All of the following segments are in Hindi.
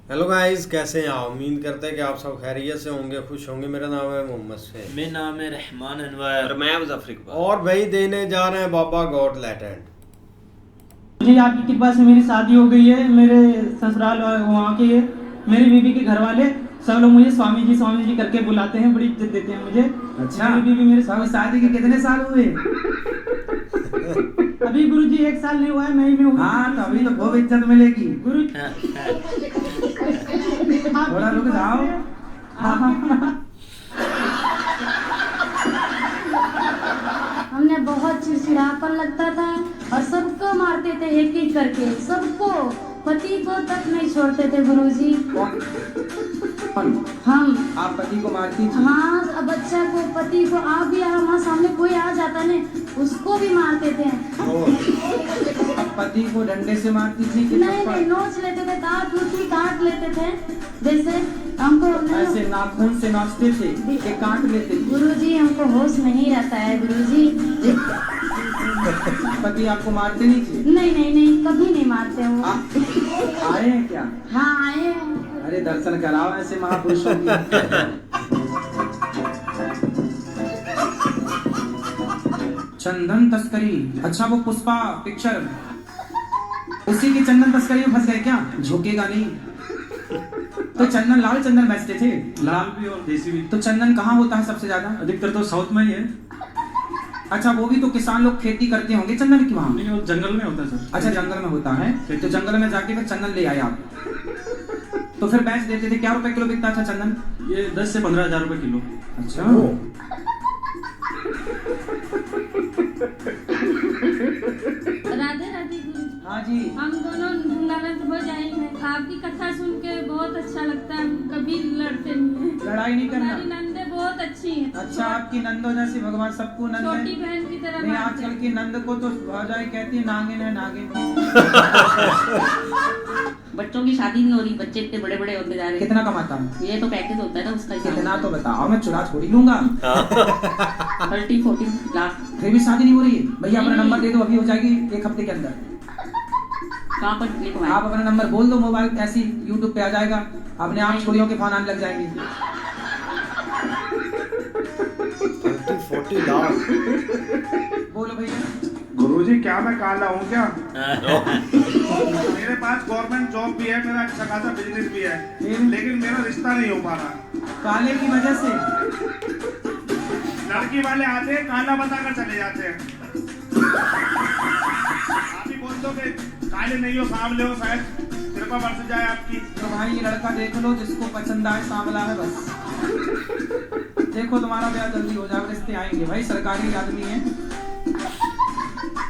हेलो गाइस, कैसे हैं आप? उम्मीद करते हैं कि आप सब खैरियत से होंगे, खुश होंगे। मेरा नाम है मोहम्मद से मेरा नाम है रहमान अनवर। और मैं मुजफ्फर इकबाल। और भाई देने जा रहे हैं बाबा गॉड लेटेंट। जी आपकी कृपा से मेरी शादी हो गई है। मेरे ससुराल वहाँ के मेरी बीवी के घर वाले सब लोग मुझे स्वामी जी करके बुलाते हैं, बड़ी इज्जत देते हैं मुझे। अच्छा, मेरी बीवी मेरे सब शादी के कितने साल हुए? अभी गुरु जी 1 साल नहीं हुआ है, मई में हुआ। हाँ, तो अभी तो खूब इज्जत मिलेगी। गुरु थोड़ा रुक जाओ। हमने बहुत चिड़चिड़ापन लगता था और सबको मारते थे एक एक करके, सबको, पति को तक नहीं छोड़ते थे गुरुजी। हम आप पति को मारती थी? हाँ, अब बच्चा को, पति को, आप भी हमारे सामने कोई आ जाता नहीं उसको भी मारते थे। पति को डंडे से मारती थी कि नहीं थप्पड़? नहीं, नोच लेते थे, दांत दूती काट लेते थे। जैसे हमको ऐसे नाखून से नोचते थे कि काट लेते थे? गुरुजी हमको होश नहीं रहता है गुरुजी। पति आपको मारते नहीं थे? नहीं नहीं नहीं, कभी नहीं मारते वो। आए हैं क्या? हाँ आए हैं। अरे दर्शन कराओ ऐसे महापुरुषों की। चंदन तस्करी, अच्छा वो पुष्पा पिक्चर, उसी की चंदन तस्करी में फंस गए क्या? झुकेगा नहीं। तो चंदन, लाल चंदन बेचते थे? लाल भी और देसी भी। तो चंदन कहाँ होता है सबसे ज्यादा? अधिकतर तो साउथ में ही है। अच्छा, वो भी तो किसान लोग खेती करते होंगे चंदन की वहाँ? नहीं, वो जंगल में होता है सर। अच्छा, जंगल में होता है। तो जंगल में जाके फिर चंदन ले आए आप, तो फिर बेच देते थे। क्या रुपए किलो बिकता था चंदन? ये 10 से 15 हज़ार रुपए किलो। अच्छा, राधे राधे गुरु। हाँ जी। हम दोनों ननद हो जाएंगे। आपकी कथा सुन के बहुत अच्छा लगता है, कभी लड़ते नहीं हैं। लड़ाई नहीं करना। हमारी नंदे बहुत अच्छी हैं। अच्छा, आपकी नंदो जैसी भगवान सबको नंद है। छोटी बहन की तरह नहीं, मानते आजकल हैं। की नंद को तो भौजाई कहती है नागिन है, नागिन। बच्चों की शादी नहीं हो रही, बच्चे इतने बड़े बड़े होते जा रहे हैं। कितना कमाता हूँ? ये तो पैकेज होता है ना उसका हिसाब। कितना तो बताओ, मैं चुरा छोड़ी लूंगा। 30-40 लाख। फिर भी शादी नहीं हो रही है? भैया अपना नहीं। नंबर दे दो, अभी हो जाएगी 1 हफ्ते के अंदर। कहाँ पर लिखवाएं? आप अपना नंबर बोल दो, मोबाइल ऐसी यूट्यूब पे आ जाएगा, अपने आप छोरियों के फोन आने लग जाएंगे। 30-40 लाख। बोलो भैया। गुरुजी, क्या मैं काला हूँ क्या? मेरे पास गवर्नमेंट जॉब भी है, मेरा अच्छा खासा बिजनेस भी है, लेकिन मेरा रिश्ता नहीं हो पा रहा। काले की वजह से? लड़की वाले आते हैं, काला बताकर चले जाते हैं। आप ही बोल दो कि काले नहीं हो, सांवले हो, शायद कृपा बरस जाए आपकी। तो भाई ये लड़का देख लो, जिसको पसंद आए, सांवला है बस। देखो तुम्हारा ब्याह जल्दी हो जाएगा, रिश्ते आएंगे भाई, सरकारी आदमी है।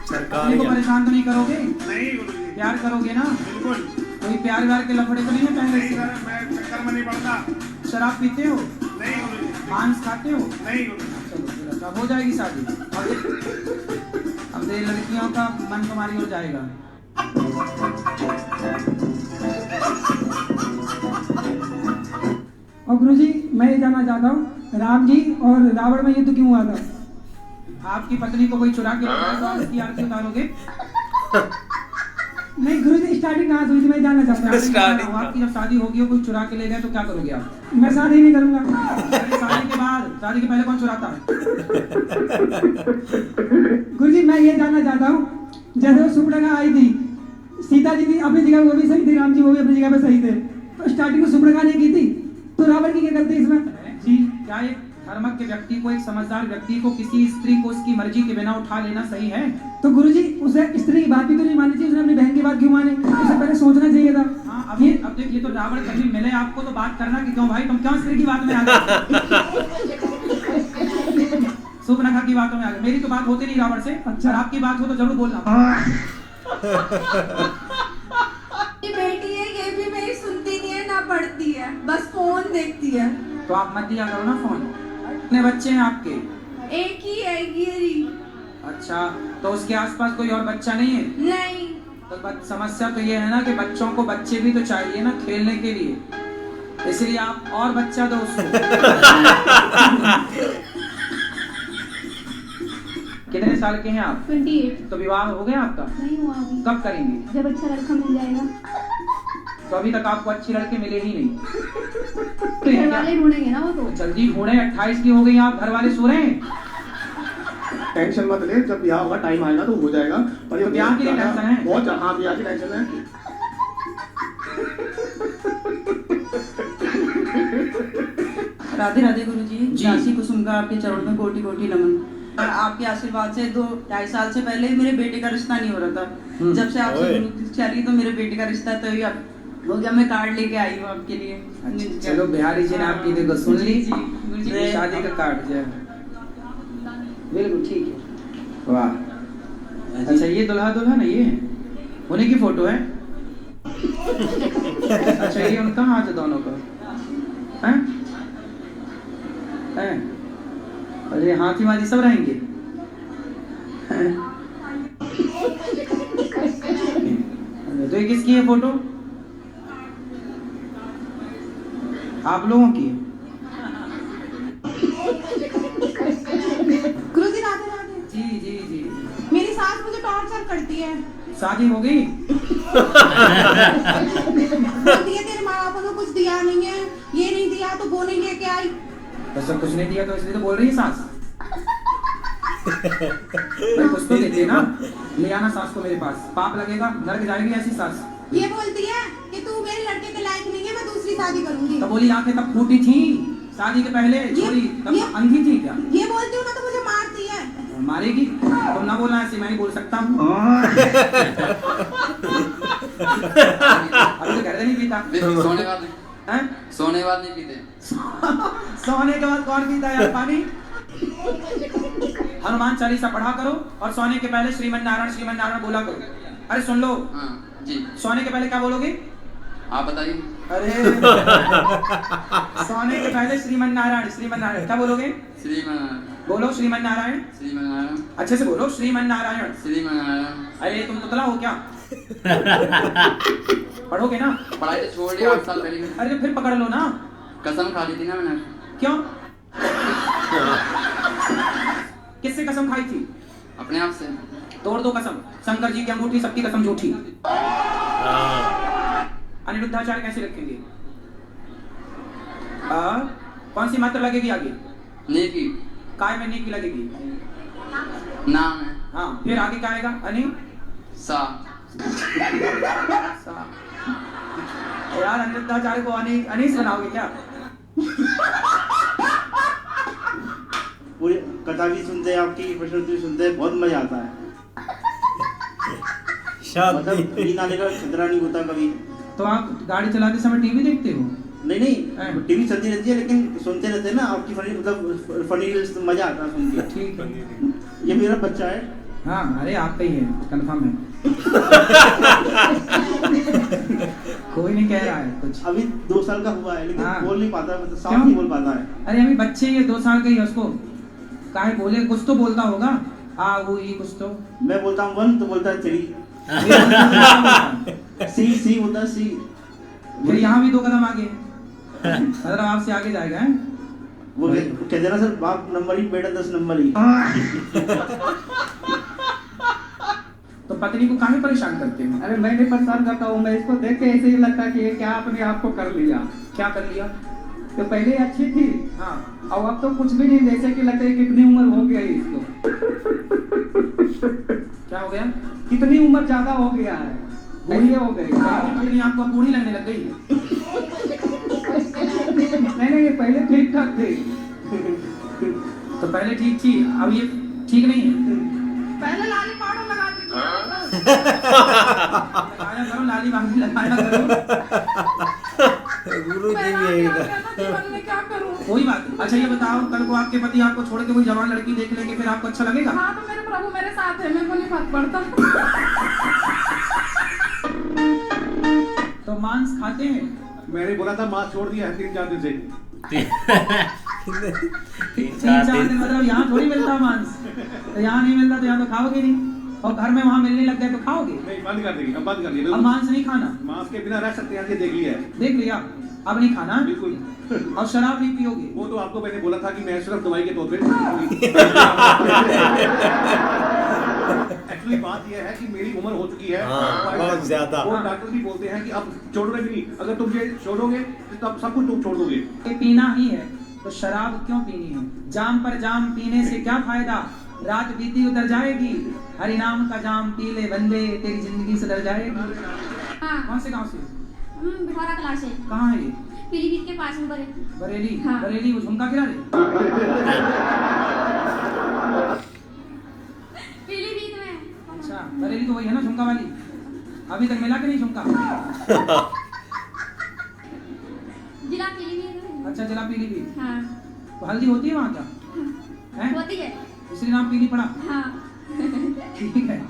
सरकारी को परेशान तो नहीं करोगे? नहीं गुरुजी, प्यार करोगे ना? बिल्कुल कोई प्यार व्यार के लफड़े तो नहीं है पहले नहीं से? सर, मैं चक्कर में नहीं पड़ता। शराब पीते हो? नहीं गुरुजी, मांस खाते हो? नहीं गुरुजी। चलो फिर अब हो जाएगी शादी। अब ये लड़कियों का मन तुम्हारी ओर जाएगा। और गुरुजी मैं ये जानना चाहता हूँ, राम जी और रावण में युद्ध क्यों हुआ था? आपकी पत्नी को कोई चुरा के ले जाए तो आप उसकी आरती उतारोगे? नहीं गुरुजी, स्टार्टिंग कहाँ से हुई थी मैं जानना चाहता हूँ। आपकी जब शादी होगी और कोई चुरा के ले गए तो क्या करोगे आप? मैं शादी नहीं करूंगा। अरे शादी के बाद, शादी के पहले कौन चुराता है? गुरुजी मैं ये जानना चाहता हूँ, जैसे वो सुपर्णखा आई थी, सीता जी थी अपनी जगह, वो भी सही थे, राम जी वो भी अपनी जगह पे सही थे, तो स्टार्टिंग में सुपर्णखा ने की थी, तो रावण की क्या गलती इसमें? जी, क्या एक धर्मक के व्यक्ति को, एक समझदार व्यक्ति को किसी स्त्री को उसकी मर्जी के बिना उठा लेना सही है? तो गुरुजी उसे स्त्री की बात भी तो नहीं माननी चाहिए, उसने अपनी बहन की बात क्यों माने? उसे पहले सोचना चाहिए था। हाँ, अब देखिए, तो रावण कभी मिले आपको तो बात करना कि क्यों भाई तुम क्यों स्त्री की बात में आ गए? सुपर्णखा की बातों में आ गए। मेरी तो बात होती नहीं रावण से। अच्छा, आपकी बात हो तो जरूर बोलना। ये बेटी है, ये भी मेरी सुनती नहीं है ना पढ़ती है, बस फोन देखती है। तो आप मत दिया करो ना फोन। कितने बच्चे हैं आपके? एक ही है गिरी। अच्छा, तो उसके आसपास कोई और बच्चा नहीं है? नहीं। तो समस्या तो ये है ना कि बच्चों को बच्चे भी तो चाहिए ना खेलने के लिए, इसलिए आप और बच्चा दो उसको। कितने साल के हैं आप? 28। तो विवाह हो गया आपका? नहीं हुआ अभी। कब करेंगे? जब अच्छा लड़का मिल जाएगा। तो अभी तक आपको अच्छी लड़के मिले ही नहीं। तो घर वाले ढूंढेंगे ना वो तो। जल्दी ढूंढे, 28 की हो गई आप, घर वाले सो रहे हैं। टेंशन मत ले, जब ब्याह होगा टाइम आएगा तो हो जाएगा। पर ये तो ब्याह के लिए टेंशन है? बहुत, हाँ ब्याह की टेंशन है। राधे राधे गुरु जी। जी। दासी कुसुम का आपके चरणों में कोटि कोटि नमन। और आपके आशीर्वाद से 2-2.5 साल से पहले मेरे बेटे का रिश्ता नहीं हो रहा था। जब से आपसे ओए। गुरु चली तो मेरे बेटे का रिश्ता तो अब हो गया। मैं कार्ड लेके आई हूँ आपके लिए। अच्छा, चलो बिहारी जी ने आपकी देखो सुन ली, जी, गुरु जी। ये शादी का कार्ड जो है बिल्कुल ठीक है। वाह, अच्छा ये दुल्हा दुल्हन है, ये उन्हीं की फोटो है। अच्छा ये उनका हाथ है दोनों का, हैं? हैं? अरे हाथी वाथी सब रहेंगे। हैं? तो ये किसकी है फोटो? आप लोगों की है? गुरुजी राधे राधे। जी जी जी। मेरी सास मुझे टॉर्चर करती है। शादी हो गई? बोलती है तेरे माँ बापों ने कुछ दिया नहीं है, ये नहीं दिया तो वो नहीं लेके आई। तो सब कुछ नहीं दिया तो इसलिए तो बोल रही है सास। भाई कुछ तो देते ना, ले आना सास को मेरे पास, पाप लगेगा, नरक जाएगी ऐसी सास। ये बोलती है कि तू मेरे लड़के के लायक नहीं है, मैं दूसरी शादी करूंगी। तो बोली आंखें तब फूटी थी शादी के पहले, छोड़ी तब अंधी थी क्या? ये बोलती हूँ ना तो मुझे मारती है। मारेगी? तुम ना बोलना ऐसे, मैं ही बोल सकता हूँ। अभी तो घर से नहीं पीता। सोने बाद हैं? सोने बाद नहीं पीते। सोने के बाद कौन पीता है यार पानी? हनुमान चालीसा पढ़ा करो और सोने के पहले श्रीमन नारायण बोला करो। अरे सुन लो, हाँ जी। सोने के पहले क्या बोलोगे? आप बताइए। अरे सोने के पहले श्रीमन नारायण क्या बोलोगे? बोलो श्रीमन नारायण। अच्छे से बोलो श्रीमन नारायण। अरे तुम पुतला हो क्या? पढ़ोगे ना? पढ़ाई तो छोड़ दिया 8 साल पहले। अरे फिर पकड़ लो ना। कसम खा ली थी ना मैंने। क्यों? किससे कसम खाई थी? अपने आप से। तोड़ दो कसम। शंकर जी की अंगूठी, सबकी कसम झूठी। अनिरुद्धाचार्य कैसे रखेंगे? कौन सी मात्रा लगेगी आगे? नेकी। काय में नेकी लगेगी? नाम है। हाँ, फिर आगे क्या आएगा? सा। यार अनिरुद्धाचार्य को अनीस बनाओगे क्या? पूरी कथा भी सुनते हैं, आपकी प्रश्नोत्तरी सुनते हैं, बहुत मजा आता है। मतलब नींद आने का खतरा नहीं होता कभी। तो आप गाड़ी चलाते समय टीवी देखते हो? नहीं, टीवी चलती रहती है लेकिन सुनते रहते हैं ना आपकी फनी, मतलब फनी रील्स, तो मजा आता है सुन के। ठीक है। ये मेरा बच्चा है। हाँ, अरे आपका ही है, कंफर्म है। कोई नहीं कह रहा है कुछ। अभी 2 साल का हुआ है लेकिन हाँ। बोल नहीं पाता, मतलब साफ क्यों? नहीं बोल पाता है। अरे अभी बच्चे ही है, 2 साल का ही है, उसको काहे बोले? कुछ तो बोलता होगा। वो ही कुछ तो। मैं बोलता हूँ 1 तो बोलता है 3। सी बोलता है सी। फिर यहाँ भी 2 कदम आगे, मतलब आपसे आगे जाएगा है? वो कहते ना सर, बाप नंबर ही, बेटा 10 नंबर ही। तो पत्नी को काहे परेशान करते हो? अरे मैं नहीं परेशान करता हूँ, मैं इसको देख के ऐसे ही लगता कि ये क्या अपने आप को कर लिया। क्या कर लिया? तो पहले अच्छी थी, हाँ, और अब तो कुछ भी नहीं, जैसे कि लगता है कितनी उम्र हो गई इसको। क्या हो गया? कितनी उम्र ज्यादा हो गया है, ऐसे हो गई। पत्नी आपको बूढ़ी लगने लग गई? नहीं, पहले ठीक ठाक थी। तो पहले ठीक थी, अब ये ठीक नहीं है। पहले लाली पाउडर लगाती थी। लगाया करो, लाली बांधी लगाया करो। गुरु जी मैं भी आगे यही आगे ना जीवन में क्या करूं? कोई बात नहीं। अच्छा ये बताओ, कल को आपके पति आपको छोड़ के कोई जवान लड़की देख लेंगे, फिर आपको अच्छा लगेगा? हाँ, तो मेरे प्रभु मेरे साथ है, मेरे को नहीं फर्क पड़ता। तो मांस खाते हैं? मैंने बोला था माँ छोड़ दिया है 3-4 दिन से। 3-4 दिन मतलब यहाँ थोड़ी मिलता मांस। तो यहाँ नहीं मिलता तो यहाँ तो खाओगे नहीं, और घर में वहाँ मिलने लग गए तो खाओगे। नहीं, बंद कर देंगे, अब बंद कर दिया। अब मांस नहीं खाना? मांस के बिना रह सकते हैं, देख लिया है। देख लिया, अब नहीं खाना। बिल्कुल। और शराब नहीं पियोगे? वो तो आपको मैंने बोला था कि मैं सिर्फ दवाई के तौर पे एक्चुअली बात यह है कि मेरी उम्र हो चुकी है हाँ, बहुत ज्यादा। और डॉक्टर भी बोलते हैं कि अब छोड़ोगे भी नहीं, अगर तुम ये छोड़ोगे तो तब सब कुछ तुम छोड़ दोगे। ये पीना ही है तो शराब क्यों पीनी है? जाम पर जाम पीने से क्या फायदा, रात बीती उतर जाएगी, हरि नाम का जाम पी ले बंदे, तेरी जिंदगी सुधर जाएगी। हाँ कौन से गांव से? बिठौरा क्लास है, कहाँ है ये? पीलीभीत के पास में बरेली। हाँ। बरेली वो झुमका गिरा रे। पीलीभीत में। अच्छा बरेली तो वही है ना झुमका वाली, अभी तक मिला कि नहीं झुमका? जिला पीलीभीत में। अच्छा जिला पीलीभीत। हाँ तो हल्दी होती है वहाँ क्या? हैं? होती है। इसलिए नाम पीली पड़ा। हाँ ठीक है।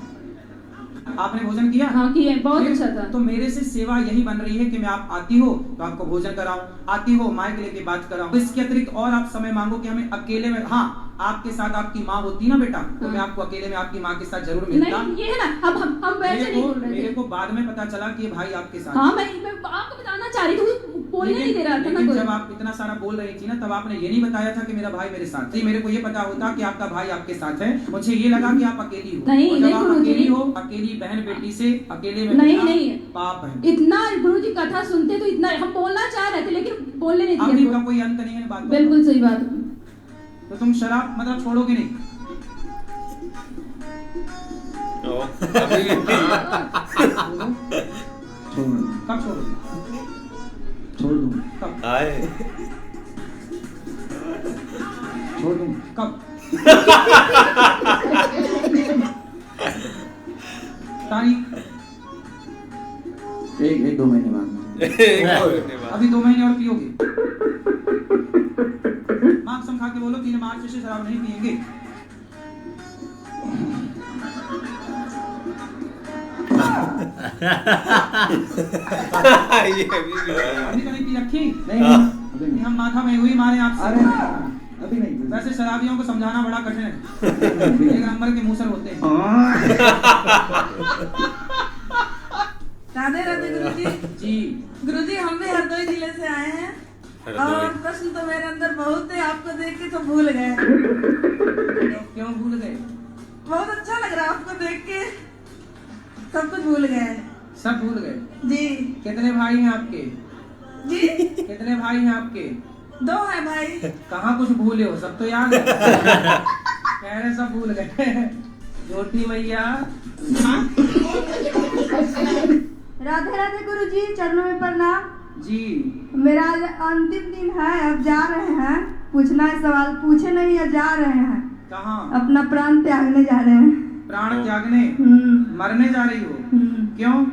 आपने भोजन किया? हाँ किया, बहुत ठीक? अच्छा था। तो मेरे से सेवा यही बन रही है कि मैं आप आती हो तो आपको भोजन कराऊं, आती हो माइक लेके बात कराऊं। इसके अतिरिक्त और आप समय मांगो कि हमें अकेले में, हाँ आपके साथ आपकी माँ होती ना बेटा, तो मैं आपको अकेले में आपकी माँ के साथ जरूर मिलता। नहीं ये है ना, अब हम वैसे नहीं बोल रहे मेरे थे। को बाद में पता चला कि ये भाई आपके साथ। हाँ मैं आपको बताना चाह रही थी, बोलने नहीं दे रहा था ना लेकिन कोई। जब आप इतना सारा बोल रही थी ना, तब आपने ये नहीं बताया था कि मेरा भाई मेरे साथ है। मेरे को ये पता होता कि आपका भाई आपके साथ है, मुझे ये लगा कि आप अकेली हो। नहीं, और जब नहीं आप गुरुजी। अकेली हो, अकेली बहन बेटी से अकेले में नहीं, रहना नहीं। पाप है। इतना गुरुजी कथा सुनते तो इतना हम बोलना चाह रहे थे लेकिन बोलने नहीं अभी दिया। का कोई अंत नहीं है बात। बिल्कुल सही बात। तो तुम शराब मतलब छोड़ोगे नहीं? कब छोड़ोगे? छोड़ दूँ। कब आए छोड़ दूँ। कब? तारीख? एक 2 महीने बाद में। अभी 2 महीने और पियोगे? माँ कसम खा के बोलो 3 मार्च से शराब नहीं पिएंगे। ये भी अभी तो नहीं पी रखी? नहीं नहीं, हम माथा में हुई मारे आपसे। अरे अभी नहीं। वैसे शराबियों को समझाना बड़ा कठिन है, एक नंबर के मूसर होते हैं। राधे राधे गुरुजी। जी गुरुजी हम भी हरदोई जिले से आए हैं और प्रश्न तो मेरे अंदर बहुत है, आपको देख के तो भूल गए। क्यों भूल गए? बहुत अच्छा लग रहा है आपको देख के, सब कुछ भूल गए। सब भूल गए? जी कितने भाई हैं आपके? जी कितने भाई हैं आपके? 2 है भाई। कहाँ कुछ भूले हो, सब तो याद है। कह रहे सब भूल गए। ज्योति मैया। राधे राधे गुरुजी, चरणों में प्रणाम। जी मेरा आज अंतिम दिन है, अब जा रहे हैं। पूछना है सवाल, पूछे नहीं है, जा रहे हैं। कहाँ? अपना प्राण त्यागने जा रहे हैं। प्राण त्यागने? मरने जा रही हो? क्यों?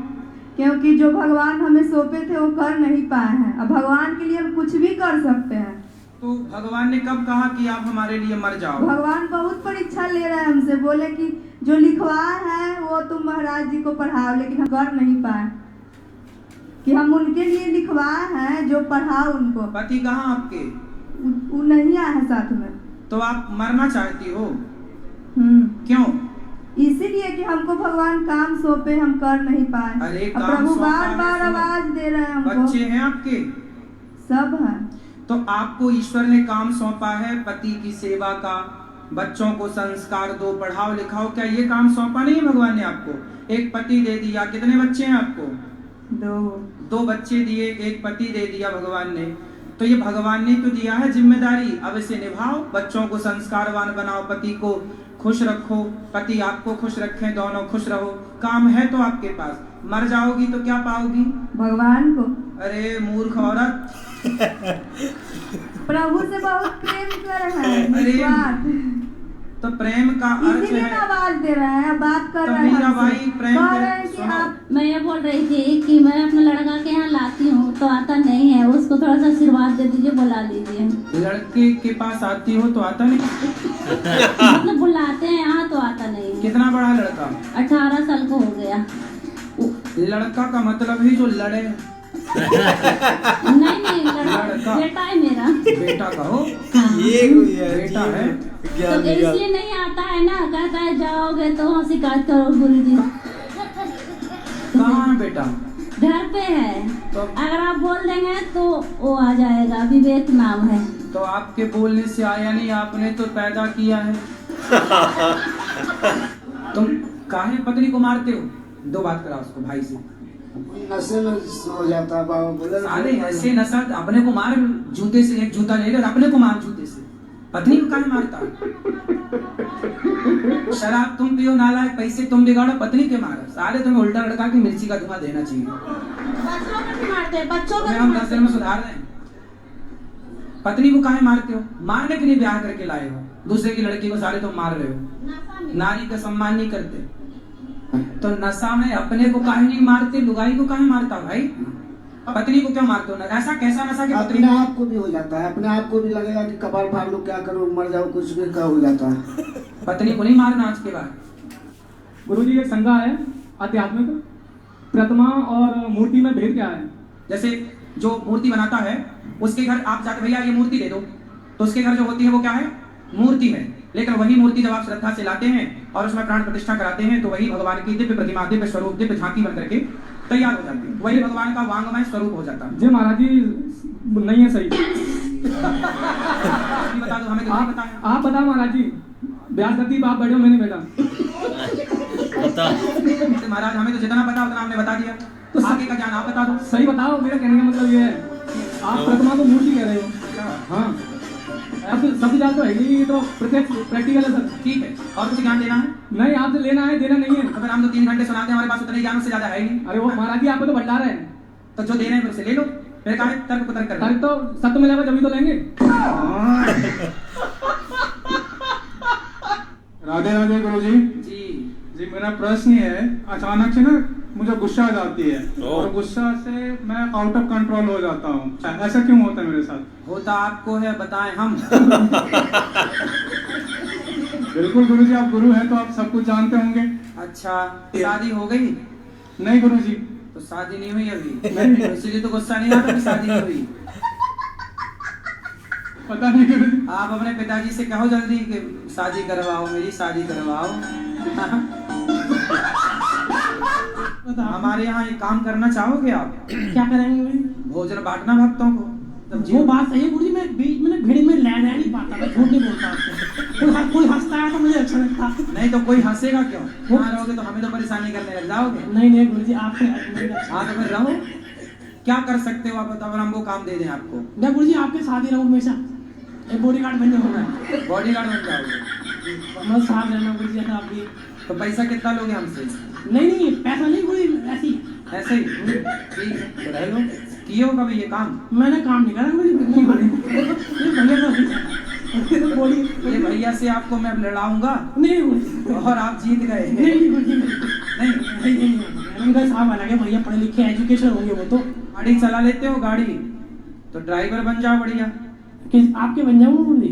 क्योंकि जो भगवान हमें सौंपे थे वो कर नहीं पाए हैं। अब भगवान के लिए हम कुछ भी कर सकते हैं। तो भगवान ने कब कहा कि आप हमारे लिए मर जाओ? भगवान बहुत परीक्षा ले रहे हैं हमसे, बोले कि जो लिखवाए है वो तुम महाराज जी को पढ़ाओ, लेकिन हम कर नहीं पाए कि हम उनके लिए लिखवाए हैं, जो पढ़ाओ उनको। पति कहाँ आपके? वो नहीं आए हैं साथ में। तो आप मरना चाहती हो? क्यों? इसीलिए कि हमको भगवान काम सौंपे, हम कर नहीं पाए। अरे अब काम प्रभु सौंपा बार है, बार सुनो। आवाज दे रहे हैं हमको। बच्चे हैं आपके? सब है। तो आपको ईश्वर ने काम सौंपा है पति की सेवा का, बच्चों को संस्कार दो, पढ़ाओ लिखाओ, क्या ये काम सौंपा नहीं है भगवान ने आपको? एक पति दे दिया, कितने बच्चे हैं आपको? 2 बच्चे दिए, एक पति दे दिया भगवान ने। तो ये भगवान ने तो दिया है जिम्मेदारी, अब इसे निभाओ, बच्चों को संस्कारवान बनाओ, पति को खुश रखो, पति आपको खुश रखें, दोनों खुश रहो। काम है तो आपके पास। मर जाओगी तो क्या पाओगी? भगवान को। अरे मूर्ख औरत। प्रभु से बहुत प्रेम कर रहे हैं, अरे, निस्वार्थ। तो प्रेम का अर्थ इसीलिए है। आवाज दे रहे हैं, बात कर तो रहे हैं मीरा हमसे। बाई प्रेम कह कर- रहे हैं कि सुनो। आप मैं ये बोल रही थी कि मैं अपने लड़का के यहाँ लाती हूँ तो आता नहीं है, उसको थोड़ा सा आशीर्वाद दे दीजिए, बुला लीजिए। लड़के के पास आती हो तो आता नहीं? मतलब बुलाते हैं यहाँ तो आता नहीं है। कितना बड़ा लड़का? 18 साल का हो गया। लड़का का मतलब ही जो लड़े। नहीं लड़का। बेटा है मेरा। बेटा कहो। ये कोई है, बेटा है। तो इसलिए नहीं आता है ना, कहता है जाओगे तो वहाँ शिकायत करो गुरुजी। कहाँ है बेटा? घर पे है, तो अगर आप बोल देंगे तो वो आ जाएगा। विवेक नाम है। तो आपके बोलने से आया नहीं, आपने तो पैदा किया है। तुम काहे पत्नी को मारते हो? दो बात करा उसको भाई से। नशे में हो जाता है बाबा बोले साले ऐसे नशा, अपने को मार जूते से, एक जूता ले ले और अपने को मार जूते से, पत्नी को काहे मारता? शराब तुम पियो नालायक, पैसे तुम बिगाड़ो, पत्नी के मारो। साले तुम्हें उल्टा लड़का की मिर्ची का धुआं देना चाहिए। बच्चों को भी मारते हैं, बच्चों को तुम्हें हम 10 दिन में सुधार दें। पत्नी को काहे मारते हो? मारने के लिए ब्याह करके लाए हो, दूसरे की लड़की को साले तुम मार रहे हो। नारी का सम्मान नहीं करते तो नशा में अपने को काहे नहीं मारते, लुगाई को काहे मारता भाई? पत्नी को क्यों मारते हो? ऐसा कैसा नशा कि पत्नी अपने आप को भी हो जाता है, अपने आप को भी लगेगा कि कपाल फाड़ लो, क्या करो, मर जाओ, कुछ भी का हो जाता है। पत्नी को नहीं मारना आज के बाद। गुरुजी एक शंका है आध्यात्मिक, प्रतिमा और मूर्ति में भेद क्या है? जैसे जो मूर्ति बनाता है उसके घर आप जाके भैया ये मूर्ति दे दो, तो उसके घर जो होती है वो क्या है? मूर्ति है। लेकिन वही मूर्ति जब आप श्रद्धा से लाते हैं और उसमें प्राण प्रतिष्ठा कराते हैं तो वही भगवान की दिव्य प्रतिमा, दिव्य स्वरूप, दिव्य झांकी बन करके तैयार हो जाती है। वही भगवान का वांगमय स्वरूप हो जाता है। जी महाराज जी नहीं है सही। बता दो हमें, तो नहीं पता है। आप बताओ महाराज जी, ब्यास गति आप बैठो, मैंने बैठा। महाराज हमें तो जितना पता उतना हमने बता दिया, तो आगे का ज्ञान आप बता दो। सही बताओ, मेरा कहने का मतलब ये है आप प्रतिमा को मूर्ति कह रहे हो। हाँ अब सब जान तो है नहीं, तो प्रत्यक्ष प्रैक्टिकल है सर। ठीक है, और कुछ ज्ञान देना है? नहीं, आपसे लेना है, देना नहीं है। अगर हम तो 3 घंटे सुनाते हैं, हमारे पास उतने ज्ञान से ज्यादा है ही नहीं। अरे वो महाराज जी आपको तो भंडार है, तो जो दे रहे हैं उससे ले लो। फिर कहा तर्क को तर्क कर। तर्क तो सत्य मिलेगा जब ही तो लेंगे। राधे राधे गुरुजी। जी मेरा प्रश्न ये है, अचानक से ना मुझे गुस्सा आ जाती है और गुस्सा से मैं आउट ऑफ कंट्रोल हो जाता हूँ। ऐसा क्यों होता है मेरे साथ? होता आपको है, बताएं हम। बिल्कुल गुरुजी, आप गुरु हैं तो आप सब कुछ जानते होंगे। अच्छा, शादी हो गई? नहीं गुरुजी। तो शादी नहीं हुई अभी? नहीं। इसलिए तो गुस्सा नहीं आता कि शादी नहीं हुई। पता नहीं गुरुजी। आप अपने पिताजी से कहो जल्दी कि शादी करवाओ, मेरी शादी करवाओ। हमारे यहाँ एक काम करना चाहोगे आप? क्या करेंगे भाई? भोजन बांटना भक्तों को। वो बात सही है गुरुजी, मैं बीच में भीड़ में ले नहीं पाता, मैं झूठ नहीं बोलता आपको। कोई हंसता है तो मुझे अच्छा लगता। नहीं तो कोई हंसेगा क्यों? वहाँ रहोगे तो हमें तो परेशानी करने लग जाओगे। नहीं गुरुजी आपसे। हाँ तो फिर रहो, क्या कर सकते हो आप बताओ, हम वो काम दे दें आपको। मैं गुरुजी आपके साथ ही रहूँ हमेशा, एक बॉडीगार्ड बनने होना है। बॉडीगार्ड बन जाओगे? मैं साथ रहना गुरुजी आप भी। तो पैसा कितना लोगे हमसे? नहीं पैसा नहीं गुरुजी, ऐसे ही। ठीक है तो रह लो। किए हो कभी ये काम? मैंने काम नहीं करा गुरुजी। ये भैया से आपको मैं अब लड़ाऊंगा नहीं और आप जीत गए। नहीं उनका साहब अलग है, भैया पढ़े लिखे एजुकेशन होंगे वो तो। गाड़ी चला लेते हो गाड़ी, तो ड्राइवर बन जाओ बढ़िया। किस आपके बन जाऊँ गुरुजी?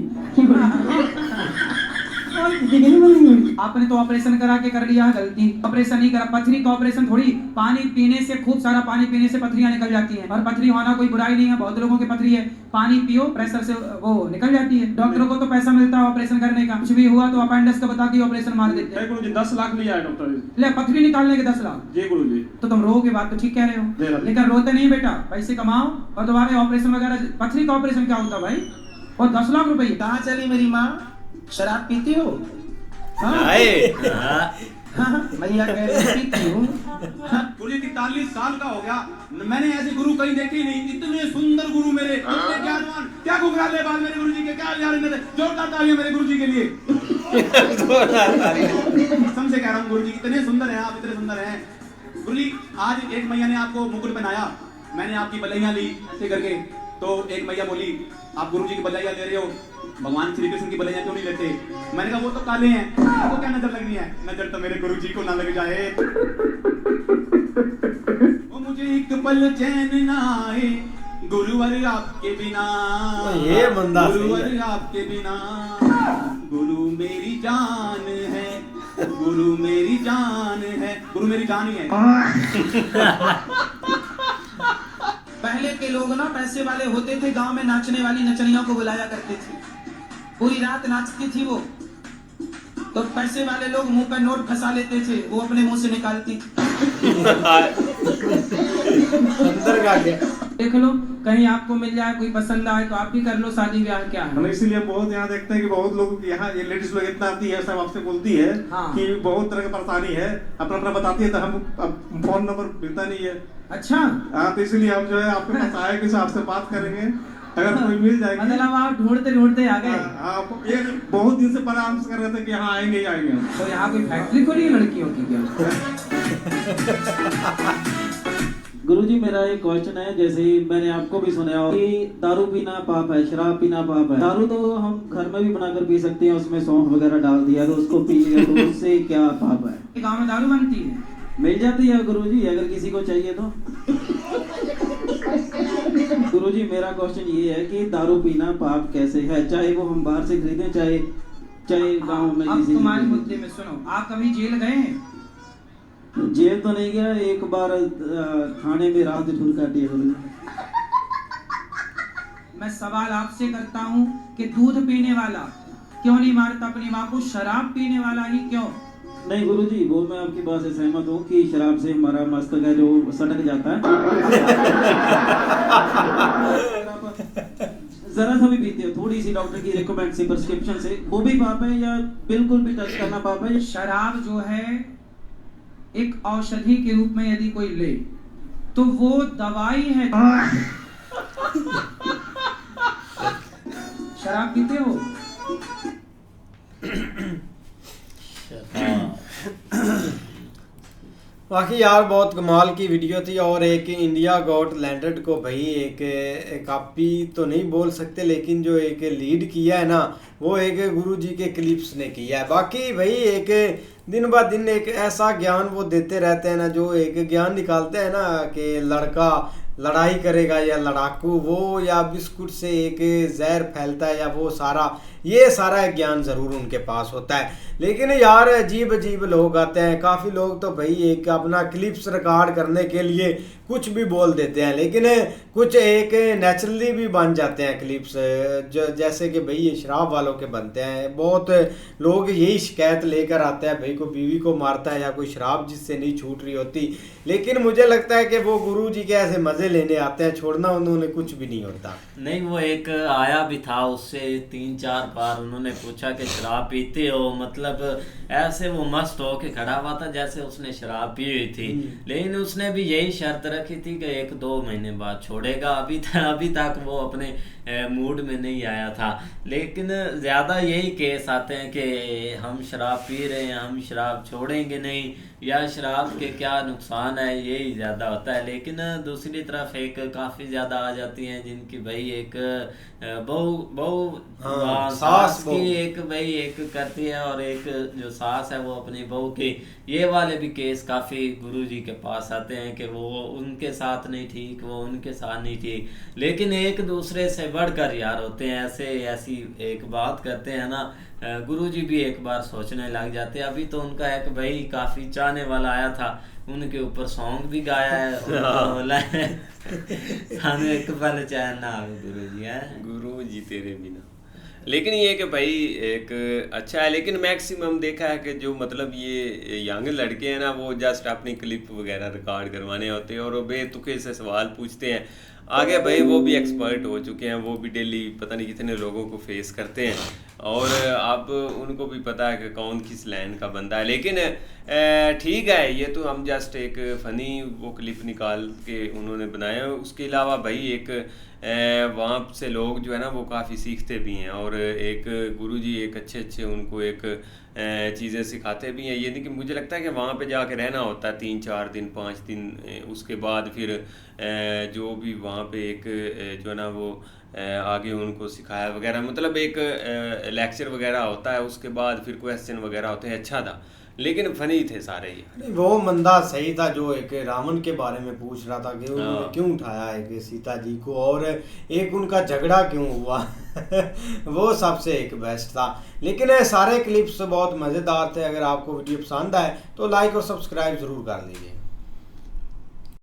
आपने तो ऑपरेशन करा के कर लिया गलती। ऑपरेशन नहीं करा, पथरी का ऑपरेशन थोड़ी, पानी पीने से, खूब सारा पानी पीने से पथरियां निकल जाती हैं। और पथरी होना कोई बुराई नहीं है, बहुत लोगों की पथरी है, पानी पियो प्रेशर से वो निकल जाती है। डॉक्टरों को तो पैसा मिलता है ऑपरेशन करने का, कुछ भी हुआ तो अपेंडिक्स का बता के ऑपरेशन मार देते हैं। गुरुजी 10 लाख लिया है डॉक्टर ने। ले पथरी निकालने के 10 लाख? जी गुरुजी। तो तुम रोगे, बात तो ठीक कह रहे हो, लेकिन रोते नहीं बेटा, पैसे कमाओ और दोबारा ऑपरेशन वगैरह। पथरी का ऑपरेशन क्या होता भाई? और 10 लाख रुपए। कहाँ चली मेरी माँ? शराब पीती हो? भैया कह रहे पीती हूँ। गुरुजी 43 साल का हो गया, मैंने ऐसे गुरु कहीं देखे नहीं। इतने सुंदर गुरु मेरे, इतने ज्ञानवान। क्या घुघराले बाल मेरे गुरुजी के, क्या यार इन्होंने। जोरदार तालियां मेरे गुरुजी के लिए। कसम से कह रहा हूँ गुरुजी, इतने सुंदर हैं आप, इतने सुंदर हैं गुरुजी। आज एक मैया ने आपको मुकुट पहनाया, मैंने आपकी बलैया ली ऐसे करके, तो एक मैया बोली आप गुरुजी की बलैया ले रहे हो, भगवान श्री कृष्ण की बलैया क्यों नहीं लेते? मैंने कहा वो तो काले हैं, आपको क्या नजर लगनी है? नजर तो मेरे गुरुजी को ना लग जाए। वो मुझे एक पल चैन ना आए गुरुवर आपके बिना, ये बंदा गुरुवर आपके बिना। गुरु मेरी जान है, गुरु मेरी जान है, गुरु मेरी जान ही है। पहले के लोग ना पैसे वाले होते थे, गांव में नाचने वाली नचनियों को बुलाया करते थे, पूरी रात नाचती थी वो। तो पैसे वाले लोग मुंह पर नोट फंसा लेते थे, वो अपने मुंह से निकालती थी। अंदर का क्या? देख लो, कहीं आपको मिल जाए, कोई पसंद आए तो आप भी कर लो शादी ब्याह। क्या है हम इसीलिए हम बहुत यहाँ देखते हैं कि बहुत लोग यहाँ ये लेडीज लोग इतना आती है, सब आपसे बोलती है कि बहुत तरह की परेशानी है, अपना अपना बताती है, तो हम अब फोन नंबर मिलता नहीं है। अच्छा हाँ, तो इसलिए हम जो है आपके पास आए कि आपसे बात करेंगे, अगर कोई मिल जाएगी। मतलब आप ढूंढते ढूंढते आ गए? हाँ, ये बहुत दिन से परामर्श कर रहे थे कि यहाँ आएंगे ही आएंगे। तो यहाँ कोई फैक्ट्री खोली है लड़कियों की क्या? गुरुजी मेरा एक क्वेश्चन है, जैसे ही मैंने आपको भी सुना हो कि दारू पीना पाप है, शराब पीना पाप है। दारू तो हम घर में भी बनाकर पी सकते हैं, उसमें सौंफ वगैरह डाल दिया तो उसको पी लिया, तो उससे क्या पाप है? गाँव में दारू बनती है, मिल जाती है गुरुजी, अगर किसी को चाहिए तो। गुरुजी मेरा क्वेश्चन ये है कि दारू पीना पाप कैसे है, चाहे वो हम बाहर से खरीदें, चाहे गाँव में किसी। तुम्हारे मुद्दे में सुनो, आप कभी जेल गए हैं? जेल तो नहीं गया, एक बार थाने में रात ठुर काटी है। मैं सवाल आपसे करता हूँ कि दूध पीने वाला क्यों नहीं मारता अपनी माँ को, शराब पीने वाला ही क्यों? नहीं गुरुजी, वो मैं आपकी बात से सहमत हूँ कि शराब से हमारा मस्तक है जो सटक जाता है। जरा सा भी पीते हो, थोड़ी सी डॉक्टर की रिकमेंड से, प्रिस्क्रिप्शन से, वो भी पाप है या बिल्कुल भी टच करना पाप है? शराब जो है एक औषधि के रूप में यदि कोई ले तो वो दवाई है। शराब पीते हो? बाकी यार बहुत कमाल की वीडियो थी। और एक इंडिया गॉट लैंडेड को भाई एक कॉपी तो नहीं बोल सकते, लेकिन जो एक लीड किया है ना वो एक गुरुजी के क्लिप्स ने किया है। बाकी भाई एक दिन ब दिन एक ऐसा ज्ञान वो देते रहते हैं ना, जो एक ज्ञान निकालते हैं ना कि लड़का लड़ाई करेगा या लड़ाकू, वो या बिस्कुट से एक जहर फैलता है, या वो सारा ये सारा ज्ञान ज़रूर उनके पास होता है। लेकिन यार अजीब अजीब लोग आते हैं, काफ़ी लोग तो भाई एक अपना क्लिप्स रिकॉर्ड करने के लिए कुछ भी बोल देते हैं, लेकिन कुछ एक नेचुरली भी बन जाते हैं क्लिप्स, जो जैसे कि भाई ये शराब वालों के बनते हैं। बहुत लोग यही शिकायत लेकर आते हैं, भाई को बीवी को मारता है या कोई शराब जिससे नहीं छूट रही होती, लेकिन मुझे लगता है कि वो गुरुजी के ऐसे मज़े लेने आते हैं, छोड़ना उन्होंने कुछ भी नहीं होता। नहीं, वो एक आया भी था, उससे 3-4 बार उन्होंने पूछा कि शराब पीते हो, मतलब ऐसे वो मस्त होके खड़ा हुआ था जैसे उसने शराब पी हुई थी, लेकिन उसने भी यही शर्त रखी थी कि 1-2 महीने बाद छोड़ेगा। अभी तक वो अपने मूड में नहीं आया था। लेकिन ज़्यादा यही केस आते हैं कि हम शराब पी रहे हैं, हम शराब छोड़ेंगे नहीं, या शराब के क्या नुकसान है, यही ज़्यादा होता है। लेकिन दूसरी तरफ एक काफ़ी ज़्यादा आ जाती हैं जिनकी भाई एक बहू सास की एक भाई एक करती है, और एक जो सास है वो अपनी बहू की। ये वाले भी केस काफ़ी गुरुजी के पास आते हैं कि वो उनके साथ नहीं ठीक, वो उनके साथ नहीं ठीक, लेकिन एक दूसरे से बढ़कर यार होते हैं। ऐसी एक बात करते हैं ना, गुरुजी भी एक बार सोचने लग जाते हैं। अभी तो उनका एक भाई काफ़ी चाहने वाला आया था, उनके ऊपर सॉन्ग भी गाया है, बोला है सामने एक पल चैन ना गुरुजी है, गुरुजी तेरे बिना। लेकिन ये कि भाई एक अच्छा है, लेकिन मैक्सिमम देखा है कि जो मतलब ये यंग लड़के हैं ना, वो जस्ट अपनी क्लिप वगैरह रिकॉर्ड करवाने होते हैं और वो बेतुके से सवाल पूछते हैं। आगे भाई वो भी एक्सपर्ट हो चुके हैं, वो भी डेली पता नहीं कितने लोगों को फेस करते हैं, और अब उनको भी पता है कि कौन किस लाइन का बंदा है। लेकिन ठीक है, ये तो हम जस्ट एक फ़नी वो क्लिप निकाल के उन्होंने बनाया। उसके अलावा भाई एक वहाँ से लोग जो है ना वो काफ़ी सीखते भी हैं, और एक गुरुजी एक अच्छे उनको एक चीज़ें सिखाते भी हैं। ये नहीं कि मुझे लगता है कि वहाँ पे जाके रहना होता है 3-4 दिन 5 दिन, उसके बाद फिर जो भी वहाँ पे एक जो है ना वो आगे उनको सिखाया वगैरह, मतलब एक लेक्चर वगैरह होता है, उसके बाद फिर क्वेश्चन वगैरह होते हैं। अच्छा था, लेकिन फनी थे सारे ही। वो बंदा सही था जो एक रावण के बारे में पूछ रहा था कि उन्होंने क्यों उठाया एक सीता जी को, और एक उनका झगड़ा क्यों हुआ वो सबसे एक बेस्ट था। लेकिन सारे क्लिप्स बहुत मज़ेदार थे। अगर आपको वीडियो पसंद आए तो लाइक और सब्सक्राइब ज़रूर कर लीजिए।